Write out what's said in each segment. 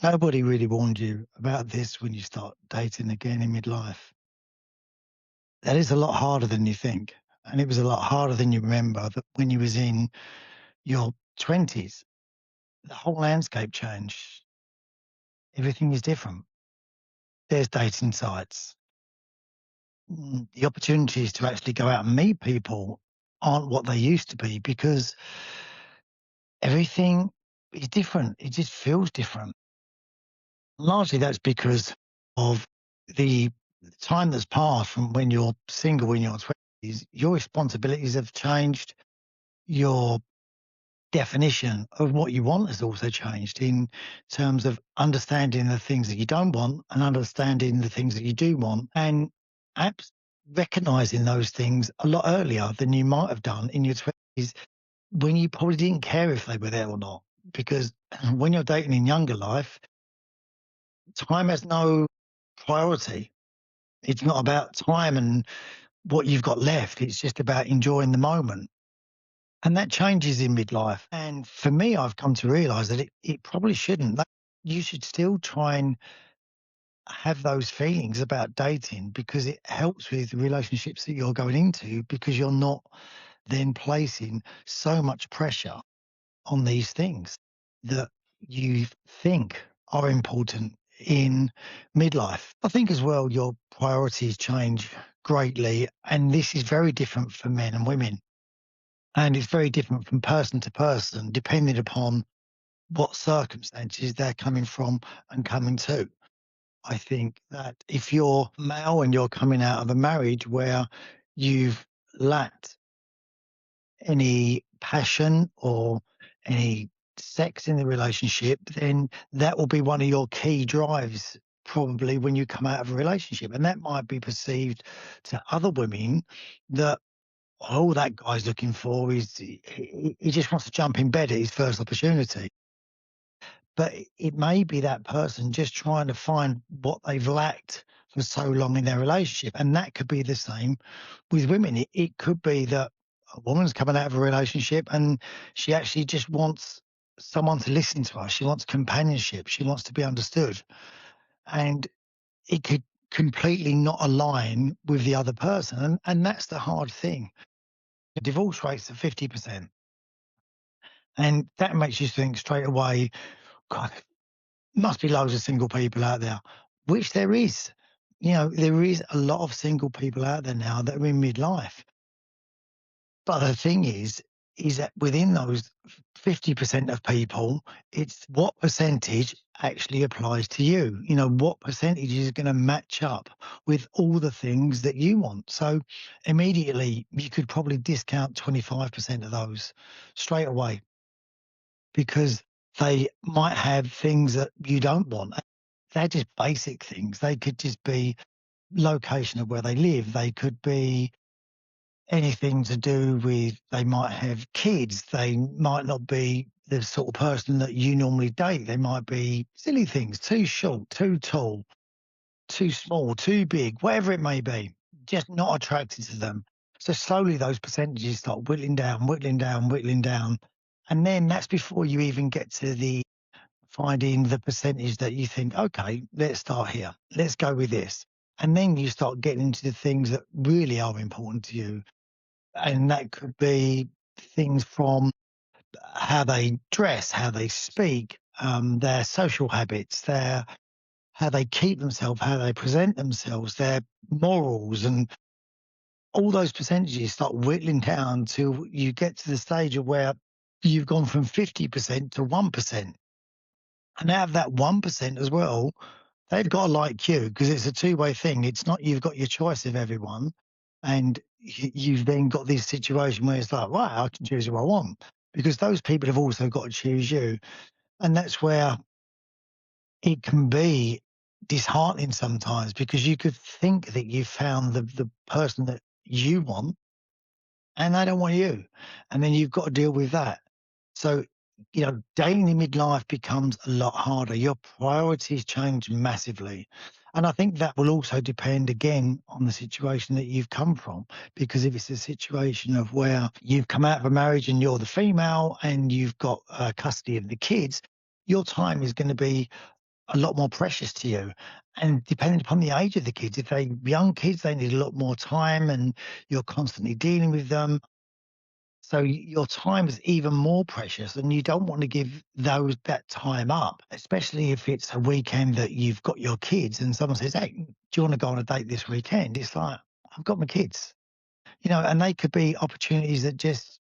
Nobody really warned you about this when you start dating again in midlife. That is a lot harder than you think. And it was a lot harder than you remember that when you was in your 20s, the whole landscape changed. Everything is different. There's dating sites. The opportunities to actually go out and meet people aren't what they used to be because everything is different. It just feels different. Largely that's because of the time that's passed from when you're single in your 20s. Your responsibilities have changed. Your definition of what you want has also changed in terms of understanding the things that you don't want and understanding the things that you do want, and perhaps recognizing those things a lot earlier than you might have done in your 20s when you probably didn't care if they were there or not. Because when you're dating in younger life, time has no priority. It's not about time and what you've got left. It's just about enjoying the moment. And that changes in midlife. And for me, I've come to realize that it probably shouldn't. That you should still try and have those feelings about dating because it helps with the relationships that you're going into because you're not then placing so much pressure on these things that you think are important in midlife. I think as well, your priorities change greatly. And this is very different for men and women. And it's very different from person to person, depending upon what circumstances they're coming from and coming to. I think that if you're male and you're coming out of a marriage where you've lacked any passion or any sex in the relationship, then that will be one of your key drives probably when you come out of a relationship. And that might be perceived to other women that all that guy's looking for is he just wants to jump in bed at his first opportunity. But it may be that person just trying to find what they've lacked for so long in their relationship. And that could be the same with women. It could be that a woman's coming out of a relationship and she actually just wants someone to listen to her. She wants companionship. She wants to be understood. And it could completely not align with the other person. And that's the hard thing. The divorce rates are 50%. And that makes you think straight away, God, must be loads of single people out there, which there is. You know, there is a lot of single people out there now that are in midlife. But the thing is that within those 50% of people, it's what percentage actually applies to you. You know, what percentage is going to match up with all the things that you want. So immediately you could probably discount 25% of those straight away because they might have things that you don't want. They're just basic things. They could just be location of where they live. They could be anything to do with they might have kids. They might not be the sort of person that you normally date. They might be silly things, too short, too tall, too small, too big, whatever it may be, just not attracted to them. So slowly those percentages start whittling down, whittling down, whittling down. And then that's before you even get to the finding the percentage that you think, okay, let's start here. Let's go with this. And then you start getting into the things that really are important to you. And that could be things from how they dress, how they speak, their social habits, their how they keep themselves, how they present themselves, their morals, and all those percentages start whittling down till you get to the stage of where you've gone from 50% to 1%. And out of that 1% as well, they've got to like you because it's a two-way thing. It's not you've got your choice of everyone and you've then got this situation where it's like, wow, I can choose who I want because those people have also got to choose you. And that's where it can be disheartening sometimes because you could think that you found the person that you want and they don't want you. And then you've got to deal with that. So, you know, dating in midlife becomes a lot harder. Your priorities change massively. And I think that will also depend again on the situation that you've come from. Because if it's a situation of where you've come out of a marriage and you're the female and you've got custody of the kids, your time is going to be a lot more precious to you. And depending upon the age of the kids, if they young kids, they need a lot more time and you're constantly dealing with them. So your time is even more precious and you don't want to give that time up, especially if it's a weekend that you've got your kids and someone says, "Hey, do you want to go on a date this weekend?" It's like, I've got my kids, and they could be opportunities that just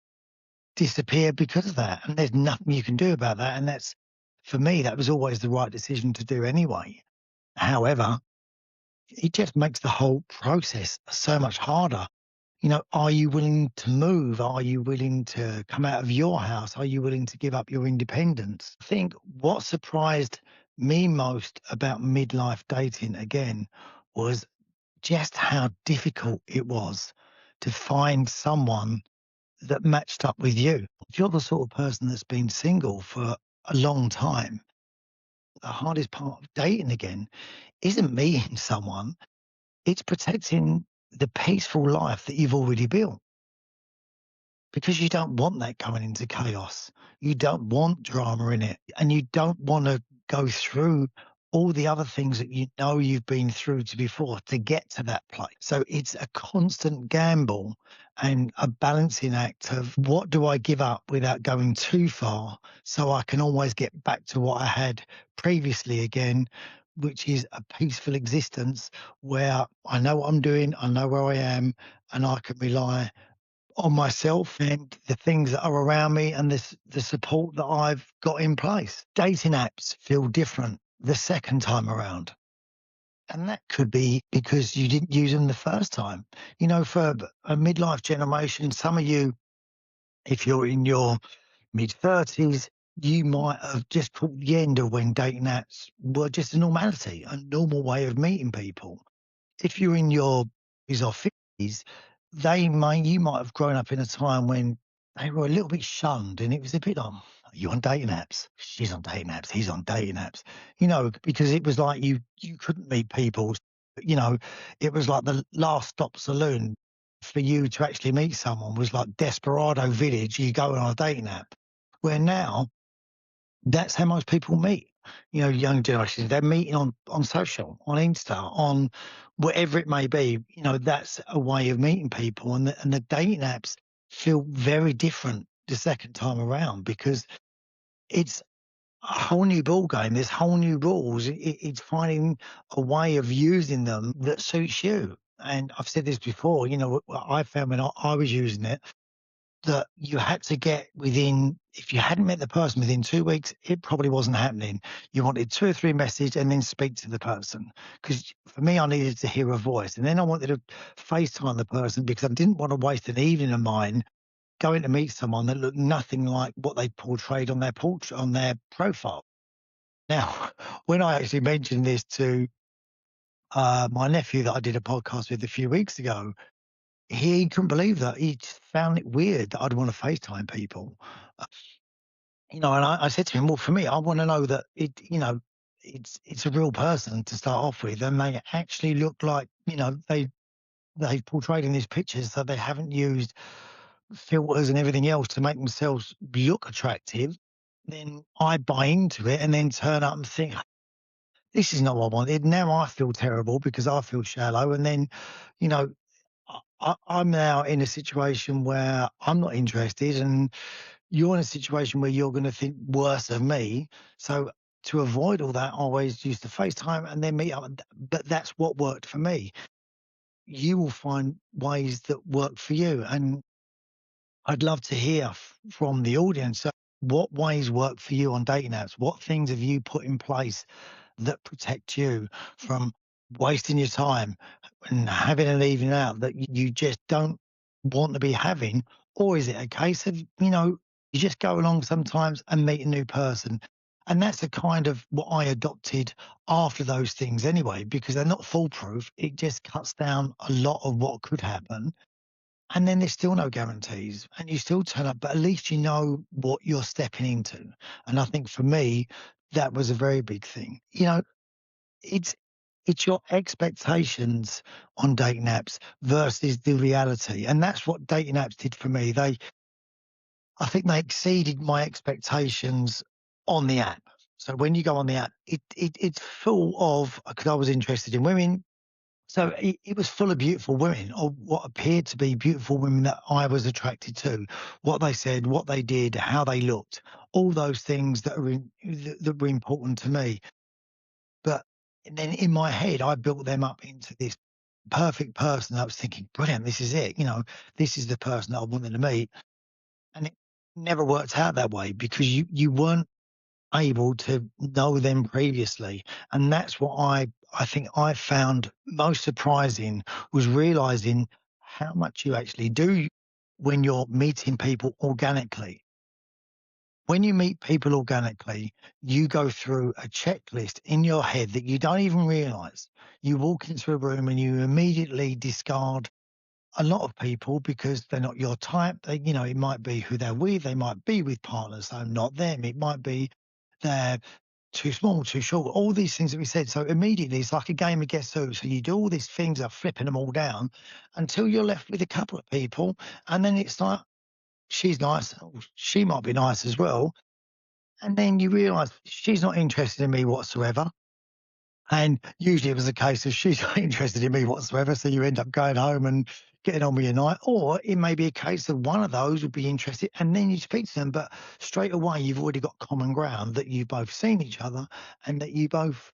disappear because of that. And there's nothing you can do about that. And for me, that was always the right decision to do anyway. However, it just makes the whole process so much harder. Are you willing to move? Are you willing to come out of your house? Are you willing to give up your independence? I think what surprised me most about midlife dating again was just how difficult it was to find someone that matched up with you. If you're the sort of person that's been single for a long time, the hardest part of dating again isn't meeting someone, it's protecting the peaceful life that you've already built. Because you don't want that going into chaos. You don't want drama in it, and you don't wanna go through all the other things that you've been through to before to get to that place. So it's a constant gamble and a balancing act of what do I give up without going too far so I can always get back to what I had previously again, which is a peaceful existence where I know what I'm doing, I know where I am, and I can rely on myself and the things that are around me and the support that I've got in place. Dating apps feel different the second time around. And that could be because you didn't use them the first time. For a midlife generation, some of you, if you're in your mid 30s, you might have just caught the end of when dating apps were just a normality, a normal way of meeting people. If you're in your 40s or 50s, you might have grown up in a time when they were a little bit shunned, and it was a bit on, "Are you on dating apps? She's on dating apps, he's on dating apps," because it was like you couldn't meet people. You know, it was like the last stop saloon for you to actually meet someone was like Desperado Village, you go on a dating app. Where now that's how most people meet. Young generations, they're meeting on social, on Insta, on whatever it may be. That's a way of meeting people. And the dating apps feel very different the second time around because it's a whole new ball game. There's whole new rules. It's finding a way of using them that suits you. And I've said this before, what I found when I was using it, that you had to get if you hadn't met the person within 2 weeks, it probably wasn't happening. You wanted 2 or 3 messages and then speak to the person. Because for me, I needed to hear a voice. And then I wanted to FaceTime the person because I didn't want to waste an evening of mine going to meet someone that looked nothing like what they portrayed on their profile. Now, when I actually mentioned this to my nephew that I did a podcast with a few weeks ago, he couldn't believe that. He just found it weird that I'd want to FaceTime people. Uh, and I said to him, "Well, for me, I want to know that it's a real person to start off with, and they actually look like they portrayed in these pictures, so they haven't used filters and everything else to make themselves look attractive. Then I buy into it, and then turn up and think." This is not what I wanted. Now I feel terrible because I feel shallow. And then, you know, I'm now in a situation where I'm not interested, and you're in a situation where you're going to think worse of me. So to avoid all that, I always used to FaceTime and then meet up. But that's what worked for me. You will find ways that work for you. And I'd love to hear from the audience. What ways work for you on dating apps? What things have you put in place that protect you from wasting your time and having an evening out that you just don't want to be having? Or is it a case of, you just go along sometimes and meet a new person? And that's the kind of what I adopted after those things anyway, because they're not foolproof. It just cuts down a lot of what could happen. And then there's still no guarantees and you still turn up, but at least you know what you're stepping into. And I think for me, that was a very big thing. It's it's your expectations on dating apps versus the reality. And that's what dating apps did for me. I think they exceeded my expectations on the app. So when you go on the app, it's full of, because I was interested in women, so it was full of beautiful women, or what appeared to be beautiful women that I was attracted to. What they said, what they did, how they looked, all those things that were important to me. But then in my head, I built them up into this perfect person. I was thinking, brilliant, this is it. This is the person that I wanted to meet. And it never worked out that way, because you weren't able to know them previously. And that's what I think I found most surprising, was realizing how much you actually do when you're meeting people organically. When you meet people organically, you go through a checklist in your head that you don't even realize. You walk into a room and you immediately discard a lot of people because they're not your type. It might be who they're with. They might be with partners, so not them. It might be they're too small, too short, all these things that we said. So immediately it's like a game of guess who. So you do all these things of flipping them all down until you're left with a couple of people. And then it's like, she's nice. Oh, she might be nice as well. And then you realize she's not interested in me whatsoever. And usually it was a case of she's not interested in me whatsoever. So you end up going home and getting on with your night. Or it may be a case of one of those would be interested and then you speak to them. But straight away, you've already got common ground that you've both seen each other and that you both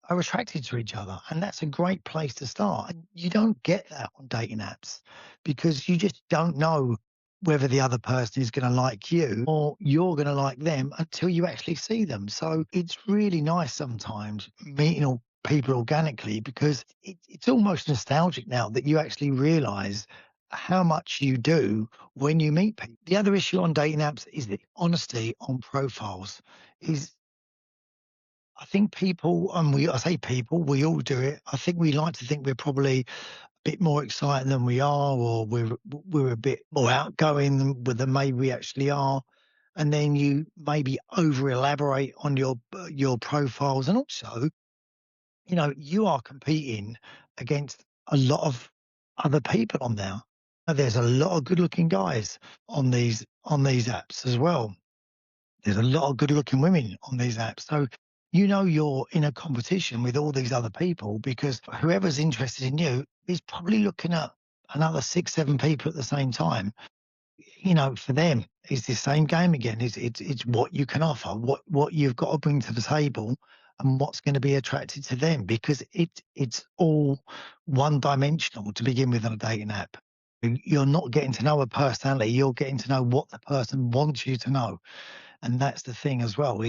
are attracted to each other. And that's a great place to start. And you don't get that on dating apps because you just don't know whether the other person is going to like you or you're going to like them until you actually see them. So it's really nice sometimes meeting all people organically, because it's almost nostalgic now that you actually realize how much you do when you meet people. The other issue on dating apps is the honesty on profiles. Is I think people, and I say people, we all do it. I think we like to think we're probably a bit more exciting than we are, or we're a bit more outgoing than maybe we actually are. And then you maybe over elaborate on your profiles, and also, you are competing against a lot of other people on there. There's a lot of good-looking guys on these apps as well. There's a lot of good-looking women on these apps. So, you're in a competition with all these other people, because whoever's interested in you is probably looking at another 6, 7 people at the same time. For them, it's the same game again. It's what you can offer, what you've got to bring to the table, and what's going to be attracted to them, because it's all one dimensional to begin with on a dating app. You're not getting to know a personality, you're getting to know what the person wants you to know. And that's the thing as well.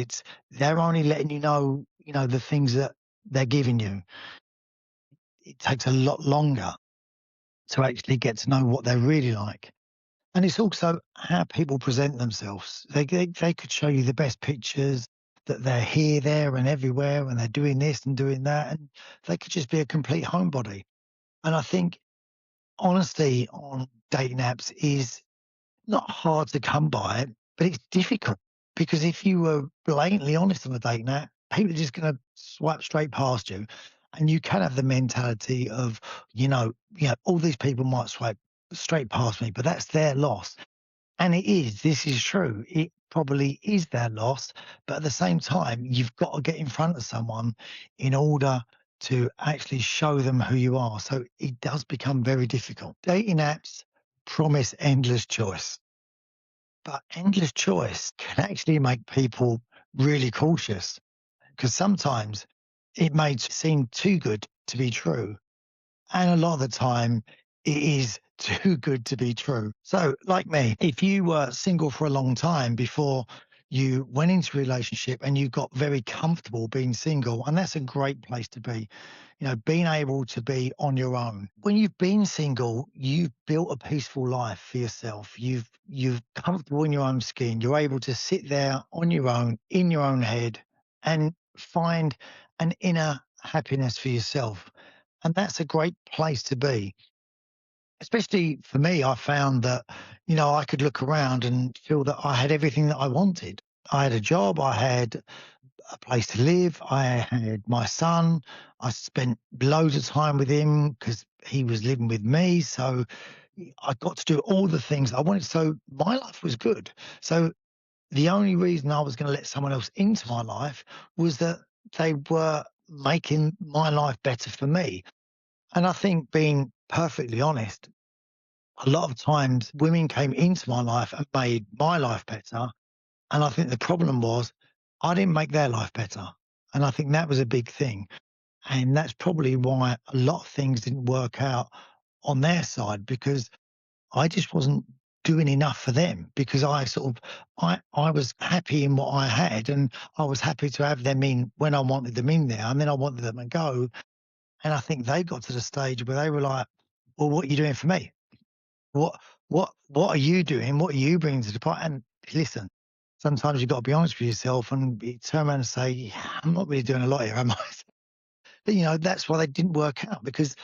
They're only letting you know, the things that they're giving you. It takes a lot longer to actually get to know what they're really like. And it's also how people present themselves. They could show you the best pictures, that they're here, there, and everywhere, and they're doing this and doing that, and they could just be a complete homebody. And I think honesty on dating apps is not hard to come by, but it's difficult, because if you were blatantly honest on a date now, people are just going to swipe straight past you. And you can have the mentality of, all these people might swipe straight past me, but that's their loss. And this is true. It probably is their loss. But at the same time, you've got to get in front of someone in order to actually show them who you are. So it does become very difficult. Dating apps promise endless choice. But endless choice can actually make people really cautious, because sometimes it may seem too good to be true. And a lot of the time, it is too good to be true. So, like me, if you were single for a long time before you went into a relationship and you got very comfortable being single, and that's a great place to be, being able to be on your own. When you've been single, you've built a peaceful life for yourself. You've comfortable in your own skin. You're able to sit there on your own, in your own head, and find an inner happiness for yourself. And that's a great place to be. Especially for me, I found that, I could look around and feel that I had everything that I wanted. I had a job, I had a place to live, I had my son. I spent loads of time with him because he was living with me. So I got to do all the things I wanted. So my life was good. So the only reason I was going to let someone else into my life was that they were making my life better for me. And I think, being perfectly honest, a lot of times women came into my life and made my life better. And I think the problem was I didn't make their life better. And I think that was a big thing. And that's probably why a lot of things didn't work out on their side, because I just wasn't doing enough for them, because I was happy in what I had, and I was happy to have them in when I wanted them in there, and then I wanted them to go. And I think they got to the stage where they were like, "Well, what are you doing for me? What what are you doing? What are you bringing to the party?" And listen, sometimes you've got to be honest with yourself and turn around and say, "Yeah, I'm not really doing a lot here, am I?" But that's why they didn't work out, because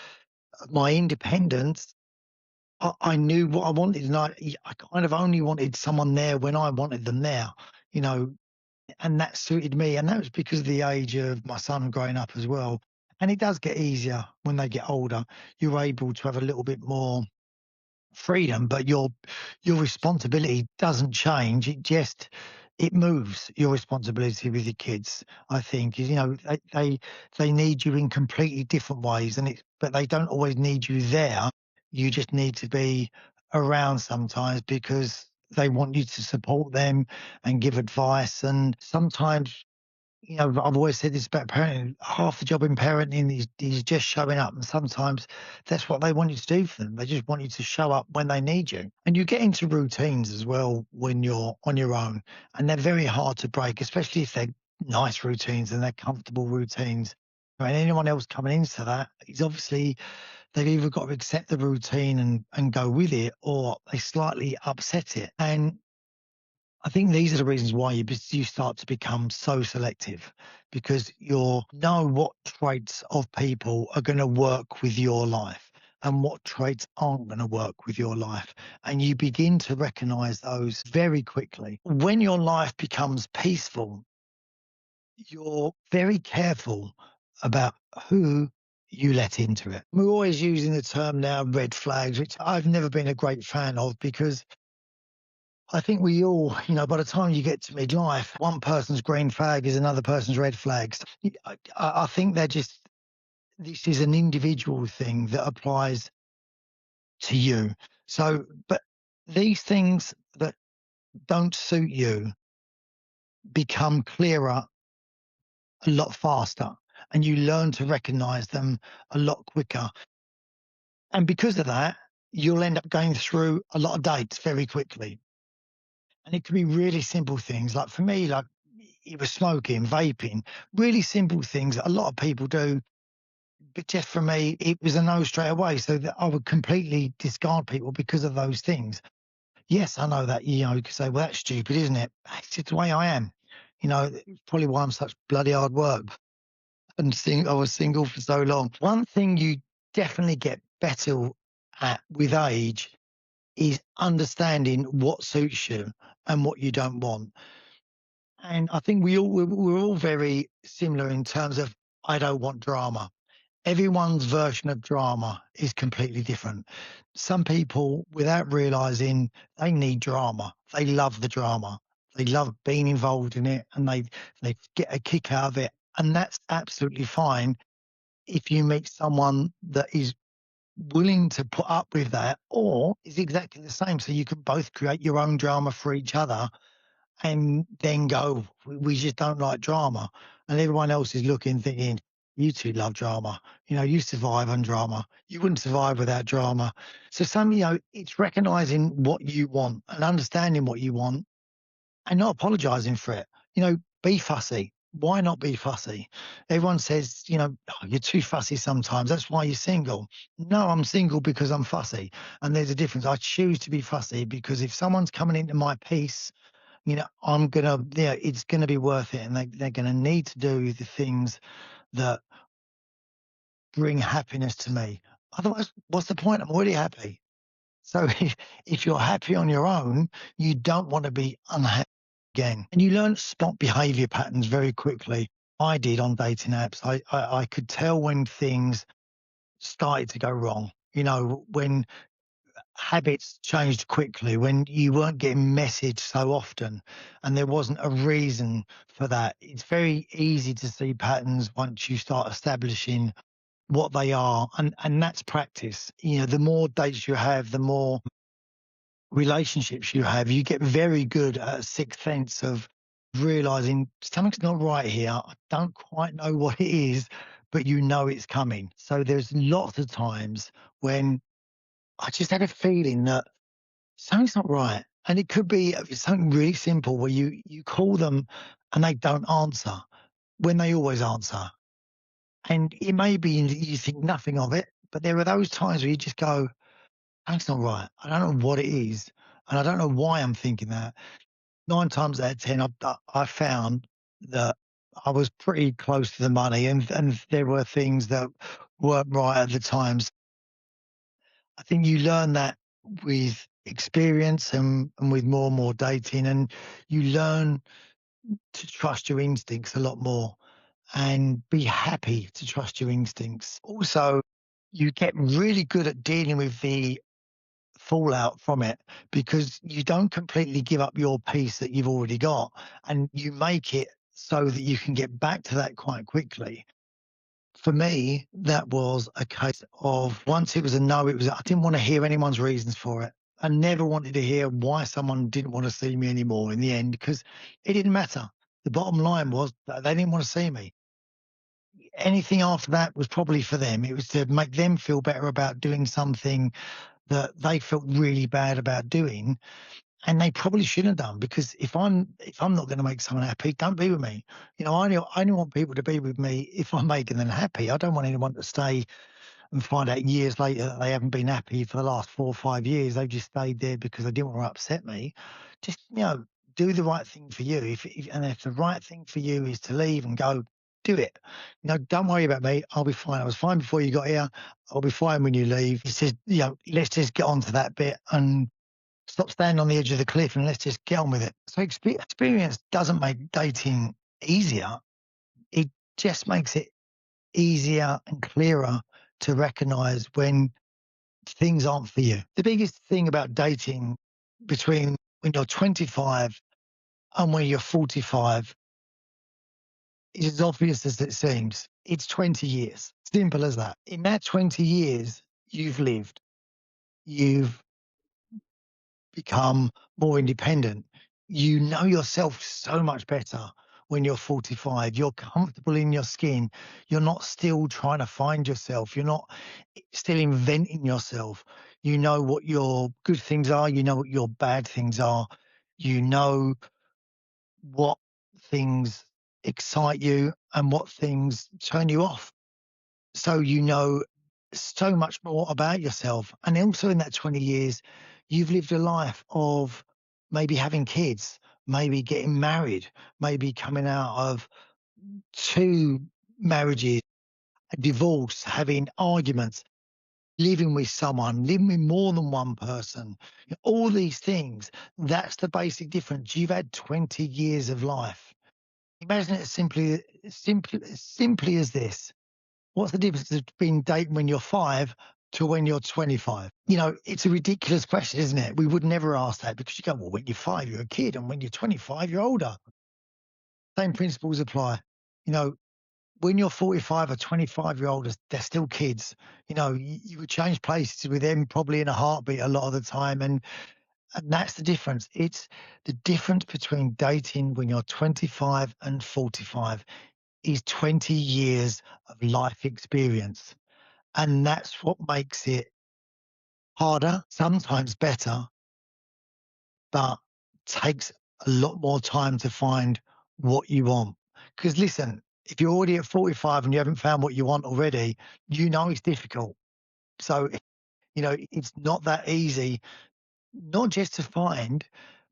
my independence, I knew what I wanted, and I kind of only wanted someone there when I wanted them there, you know, and that suited me. And that was because of the age of my son growing up as well. And it does get easier when they get older. You're able to have a little bit more freedom, but your responsibility doesn't change. It moves. Your responsibility with your kids, I think, is, they need you in completely different ways, but they don't always need you there. You just need to be around sometimes, because they want you to support them and give advice. And sometimes, I've always said this about parenting. Half the job in parenting is just showing up. And sometimes that's what they want you to do for them. They just want you to show up when they need you. And you get into routines as well when you're on your own. And they're very hard to break, especially if they're nice routines and they're comfortable routines. And anyone else coming into that is obviously, they've either got to accept the routine and go with it, or they slightly upset it. And I think these are the reasons why you start to become so selective, because you know what traits of people are going to work with your life and what traits aren't going to work with your life. And you begin to recognize those very quickly. When your life becomes peaceful, you're very careful about who you let into it. We're always using the term now, red flags, which I've never been a great fan of, because I think we all, by the time you get to midlife, one person's green flag is another person's red flags. I think this is an individual thing that applies to you. So, but these things that don't suit you become clearer a lot faster, and you learn to recognize them a lot quicker. And because of that, you'll end up going through a lot of dates very quickly. And it could be really simple things. Like for me, like, it was smoking, vaping, really simple things that a lot of people do. But just for me, it was a no straight away. So that I would completely discard people because of those things. Yes, I know that, you could say, well, that's stupid, isn't it? It's just the way I am. It's probably why I'm such bloody hard work. And I was single for so long. One thing you definitely get better at with age is understanding what suits you and what you don't want. And I think we're all very similar in terms of, I don't want drama. Everyone's version of drama is completely different. Some people, without realizing, they need drama. They love the drama. They love being involved in it, and they get a kick out of it. And that's absolutely fine if you meet someone that is willing to put up with that, or is exactly the same. So you can both create your own drama for each other, and then go, we just don't like drama. And everyone else is looking, thinking, you two love drama. You survive on drama. You wouldn't survive without drama. So it's recognizing what you want and understanding what you want, and not apologizing for it. Be fussy. Why not be fussy? Everyone says, "Oh, you're too fussy sometimes. That's why you're single." No, I'm single because I'm fussy. And there's a difference. I choose to be fussy because if someone's coming into my peace, it's gonna be worth it, and they're gonna need to do the things that bring happiness to me. Otherwise, what's the point? I'm already happy. So if you're happy on your own, you don't want to be unhappy again. And you learn to spot behavior patterns very quickly. I did on dating apps. I could tell when things started to go wrong. When habits changed quickly, when you weren't getting messaged so often and there wasn't a reason for that. It's very easy to see patterns once you start establishing what they are, and that's practice. You know, the more dates you have, the more relationships you have, you get very good at a sixth sense of realizing something's not right here. I don't quite know what it is, but you know it's coming. So there's lots of times when I just had a feeling that something's not right. And it could be something really simple where you call them and they don't answer when they always answer. And it may be that you think nothing of it, but there are those times where you just go, "That's not right. I don't know what it is, and I don't know why I'm thinking that." 9 times out of 10, I found that I was pretty close to the money, and there were things that weren't right at the times. I think you learn that with experience and with more and more dating, and you learn to trust your instincts a lot more and be happy to trust your instincts. Also, you get really good at dealing with the fallout from it because you don't completely give up your piece that you've already got, and you make it so that you can get back to that quite quickly. For me, that was a case of once it was a no, it was I didn't want to hear anyone's reasons for it. I never wanted to hear why someone didn't want to see me anymore in the end because it didn't matter. The bottom line was that they didn't want to see me. Anything after that was probably for them. It was to make them feel better about doing something that they felt really bad about doing, and they probably shouldn't have done. Because if I'm not going to make someone happy, don't be with me. You know, I only want people to be with me if I'm making them happy. I don't want anyone to stay and find out years later that they haven't been happy for the last 4 or 5 years. They've just stayed there because they didn't want to upset me. Just, do the right thing for you. And if the right thing for you is to leave and go, do it. Don't worry about me. I'll be fine. I was fine before you got here. I'll be fine when you leave. It's just, let's just get on to that bit and stop standing on the edge of the cliff and let's just get on with it. So experience doesn't make dating easier. It just makes it easier and clearer to recognize when things aren't for you. The biggest thing about dating between when you're 25 and when you're 45 is as obvious as it seems. It's 20 years. Simple as that. In that 20 years, you've lived, you've become more independent. You know yourself so much better when you're 45. You're comfortable in your skin. You're not still trying to find yourself. You're not still inventing yourself. You know what your good things are. You know what your bad things are. You know what things excite you and what things turn you off. So you know so much more about yourself. And also in that 20 years, you've lived a life of maybe having kids, maybe getting married, maybe coming out of two marriages, a divorce, having arguments, living with someone, living with more than one person. All these things, that's the basic difference. You've had 20 years of life. Imagine it simply as this. What's the difference between dating when you're 5 to when you're 25? It's a ridiculous question, isn't it? We would never ask that because you go, well, when you're 5, you're a kid, and when you're 25, you're older. Same principles apply. You know, when you're 45 or 25-year-old, they're still kids. You would change places with them probably in a heartbeat a lot of the time. And that's the difference. It's the difference between dating when you're 25 and 45 is 20 years of life experience. And that's what makes it harder, sometimes better, but takes a lot more time to find what you want. Because listen, if you're already at 45 and you haven't found what you want already, it's difficult. So, it's not that easy, not just to find,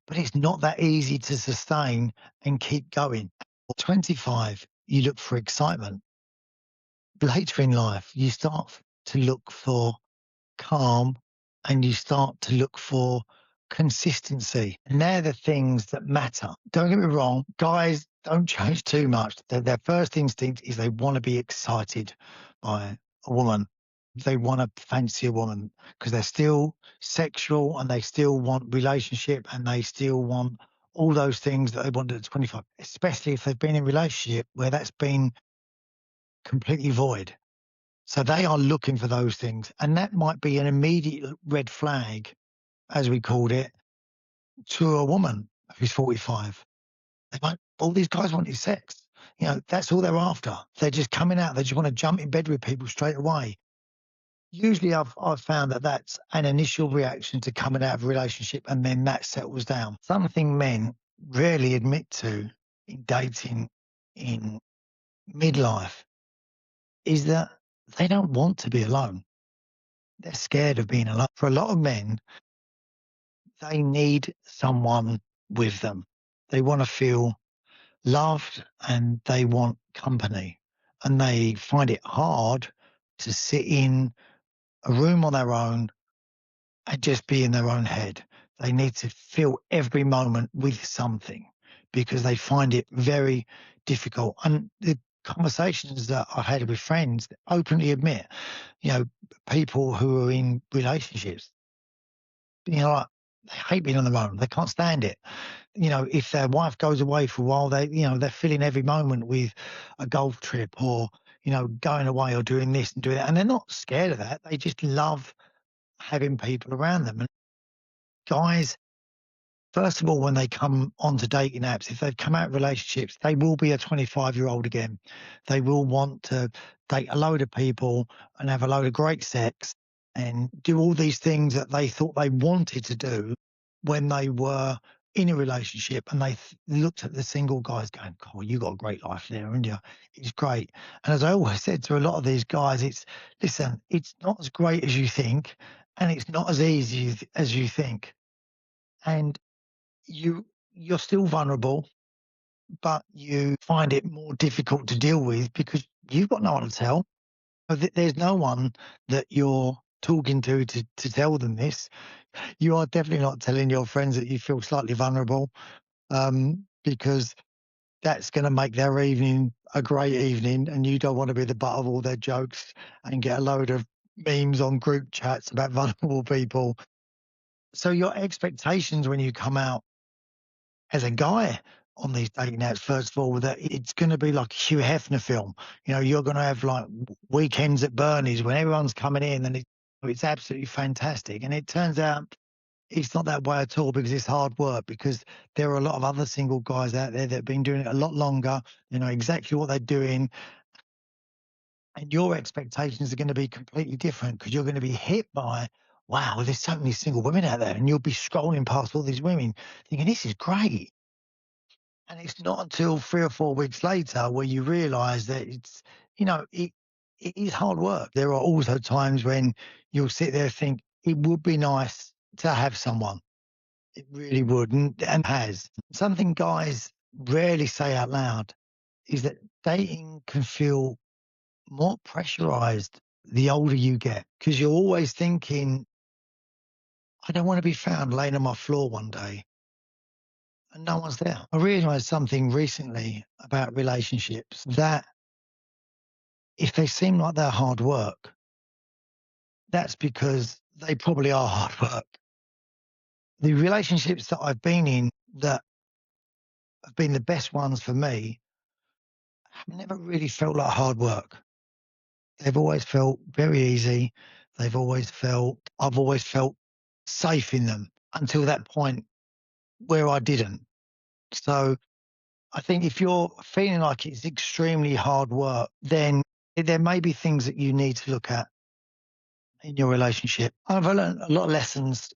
but it's not that easy to sustain and keep going. At 25, you look for excitement. Later in life, you start to look for calm, and you start to look for consistency. And they're the things that matter. Don't get me wrong, guys don't change too much. Their first instinct is they want to be excited by a woman. They want to fancy a woman because they're still sexual and they still want relationship and they still want all those things that they wanted at 25, especially if they've been in a relationship where that's been completely void. So they are looking for those things. And that might be an immediate red flag, as we called it, to a woman who's 45. They might, all these guys want is sex. You know, that's all they're after. They're just coming out. They just want to jump in bed with people straight away. Usually I've found that that's an initial reaction to coming out of a relationship and then that settles down. Something men rarely admit to in dating in midlife is that they don't want to be alone. They're scared of being alone. For a lot of men, they need someone with them. They want to feel loved and they want company. And they find it hard to sit in a room on their own and just be in their own head. They need to fill every moment with something because they find it very difficult. And the conversations that I've had with friends that openly admit, you know, people who are in relationships, you know, like, they hate being on their own. They can't stand it. You know, if their wife goes away for a while, they're filling every moment with a golf trip or, going away or doing this and doing that. And they're not scared of that. They just love having people around them. And guys, first of all, when they come onto dating apps, if they've come out of relationships, they will be a 25-year-old again. They will want to date a load of people and have a load of great sex and do all these things that they thought they wanted to do when they were in a relationship. And they looked at the single guys going, "Oh, you got a great life there, haven't you? It's great." And as I always said to a lot of these guys, listen, it's not as great as you think, and it's not as easy as you think. And you're still vulnerable, but you find it more difficult to deal with because you've got no one to tell. There's no one that you're talking to tell them this. You are definitely not telling your friends that you feel slightly vulnerable, because that's going to make their evening a great evening, and you don't want to be the butt of all their jokes and get a load of memes on group chats about vulnerable people. So your expectations when you come out as a guy on these dating apps, first of all, that it's going to be like a Hugh Hefner film. You're going to have like weekends at Bernie's when everyone's coming in, and it's absolutely fantastic. And it turns out it's not that way at all because it's hard work. Because there are a lot of other single guys out there that have been doing it a lot longer. They know exactly what they're doing, and your expectations are going to be completely different because you're going to be hit by, wow, there's so many single women out there, and you'll be scrolling past all these women thinking this is great. And it's not until 3 or 4 weeks later where you realise that it is hard work. There are also times when you'll sit there and think, it would be nice to have someone. It really would, and has. Something guys rarely say out loud is that dating can feel more pressurised the older you get because you're always thinking, I don't want to be found laying on my floor one day and no one's there. I realised something recently about relationships that if they seem like they're hard work, that's because they probably are hard work. The relationships that I've been in that have been the best ones for me have never really felt like hard work. They've always felt very easy. I've always felt safe in them until that point where I didn't. So I think if you're feeling like it's extremely hard work, then there may be things that you need to look at in your relationship. I've learned a lot of lessons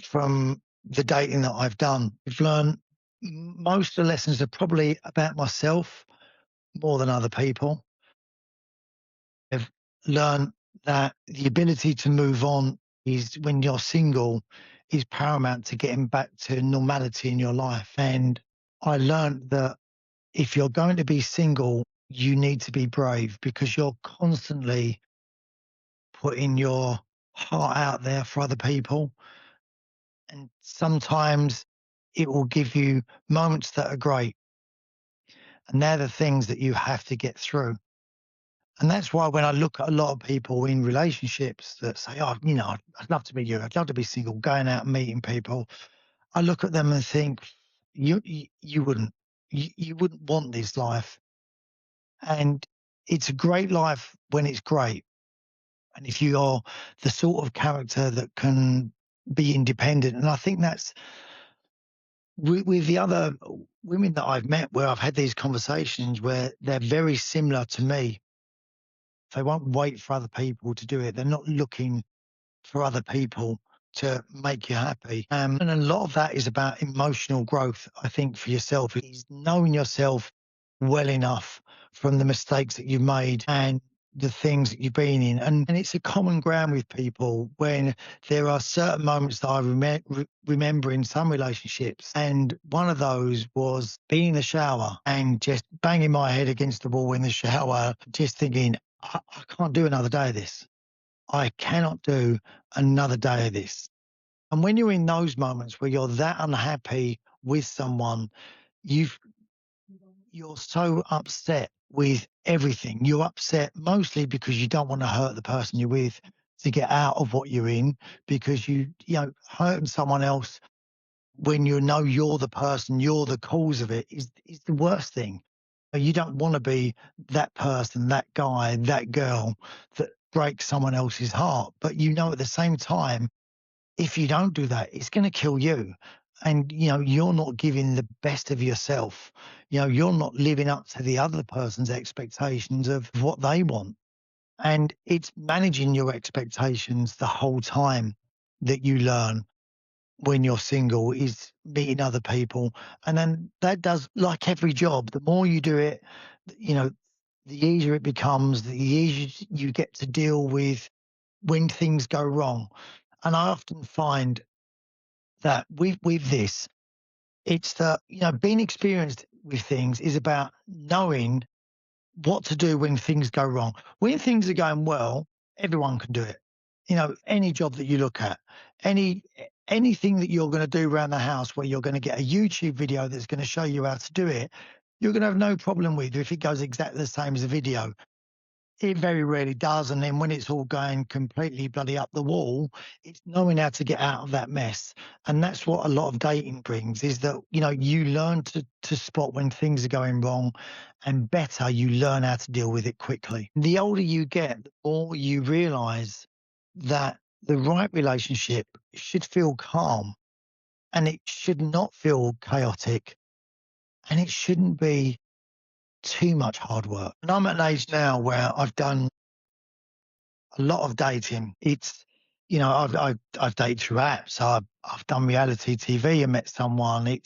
from the dating that I've done. I've learned most of the lessons are probably about myself more than other people. I've learned that the ability to move on is when you're single is paramount to getting back to normality in your life. And I learned that if you're going to be single, you need to be brave because you're constantly putting your heart out there for other people. And sometimes it will give you moments that are great. And they're the things that you have to get through. And that's why when I look at a lot of people in relationships that say, "Oh, I'd love to be you. I'd love to be single," going out and meeting people, I look at them and think, you wouldn't. You wouldn't want this life. And it's a great life when it's great. And if you are the sort of character that can be independent, and I think that's with the other women that I've met where I've had these conversations where they're very similar to me. They won't wait for other people to do it. They're not looking for other people to make you happy. And a lot of that is about emotional growth, I think, for yourself, is knowing yourself well enough from the mistakes that you've made and the things that you've been in. And it's a common ground with people when there are certain moments that I remember in some relationships. And one of those was being in the shower and just banging my head against the wall in the shower, just thinking, I can't do another day of this. I cannot do another day of this. And when you're in those moments where you're that unhappy with someone, you've you're so upset with everything. You're upset mostly because you don't want to hurt the person you're with to get out of what you're in, because hurting someone else when you know you're the person, you're the cause of it, is the worst thing. You don't want to be that person, that guy, that girl that breaks someone else's heart. But at the same time, if you don't do that, it's going to kill you. And, you're not giving the best of yourself. You're not living up to the other person's expectations of what they want. And it's managing your expectations the whole time that you learn when you're single, is meeting other people. And then that does, like every job, the more you do it, you know, the easier it becomes, the easier you get to deal with when things go wrong. And I often find that with this, it's that, being experienced with things is about knowing what to do when things go wrong. When things are going well, everyone can do it. Any job that you look at, any anything that you're going to do around the house where you're going to get a YouTube video that's going to show you how to do it, you're going to have no problem with if it goes exactly the same as a video. It very rarely does. And then when it's all going completely bloody up the wall, it's knowing how to get out of that mess. And that's what a lot of dating brings, is that, you learn to spot when things are going wrong, and better, you learn how to deal with it quickly. The older you get, the more you realize that the right relationship should feel calm, and it should not feel chaotic, and it shouldn't be too much hard work. And I'm at an age now where I've done a lot of dating. It's, I've dated through apps. I've done reality TV and met someone.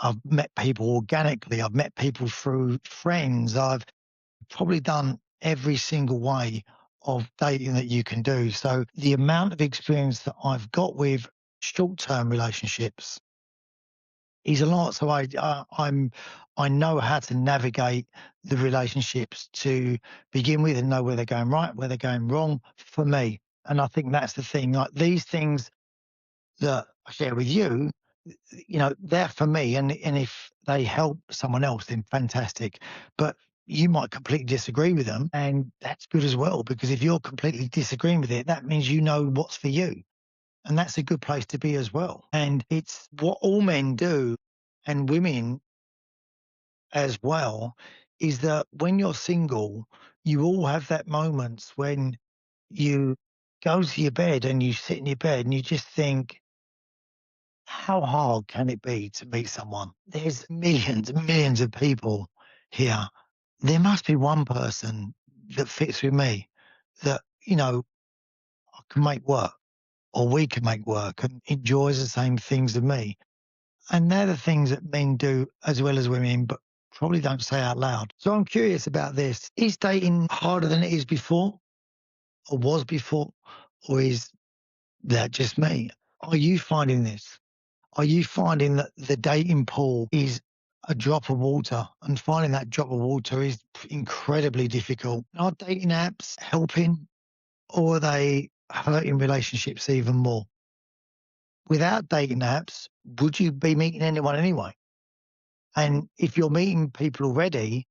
I've met people organically. I've met people through friends. I've probably done every single way of dating that you can do. So the amount of experience that I've got with short-term relationships is a lot. So I know how to navigate the relationships to begin with, and know where they're going right, where they're going wrong for me. And I think that's the thing. Like, these things that I share with you, they're for me. And if they help someone else, then fantastic. But you might completely disagree with them, and that's good as well, because if you're completely disagreeing with it, that means you know what's for you. And that's a good place to be as well. And it's what all men do, and women as well, is that when you're single, you all have that moments when you go to your bed and you sit in your bed and you just think, how hard can it be to meet someone? There's millions and millions of people here. There must be one person that fits with me, that, I can make work, or we can make work, and enjoys the same things as me. And they're the things that men do as well as women, but probably don't say out loud. So I'm curious about this. Is dating harder than it is before, or was before? Or is that just me? Are you finding this? Are you finding that the dating pool is a drop of water, and finding that drop of water is incredibly difficult? Are dating apps helping, or are they hurting relationships even more? Without dating apps, would you be meeting anyone anyway? And if you're meeting people already,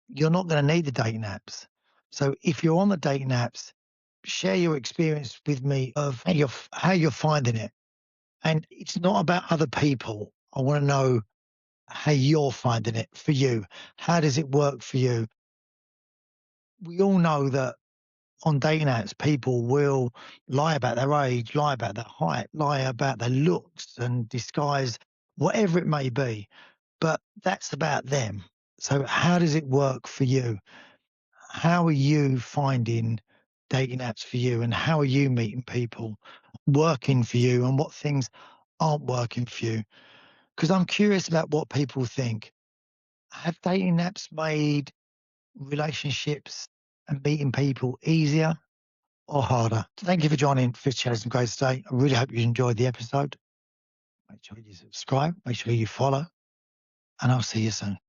you're not going to need the dating apps. So if you're on the dating apps, share your experience with me of how you're finding it. And it's not about other people. I want to know how you're finding it for you. How does it work for you? We all know that on dating apps, people will lie about their age, lie about their height, lie about their looks and disguise whatever it may be. But that's about them. So how does it work for you? How are you finding dating apps for you, and how are you meeting people working for you, and what things aren't working for you? Because I'm curious about what people think. Have dating apps made relationships and meeting people easier or harder? Thank you for joining Fifth Challenge and Grace today. I really hope you enjoyed the episode. Make sure you subscribe, make sure you follow, and I'll see you soon.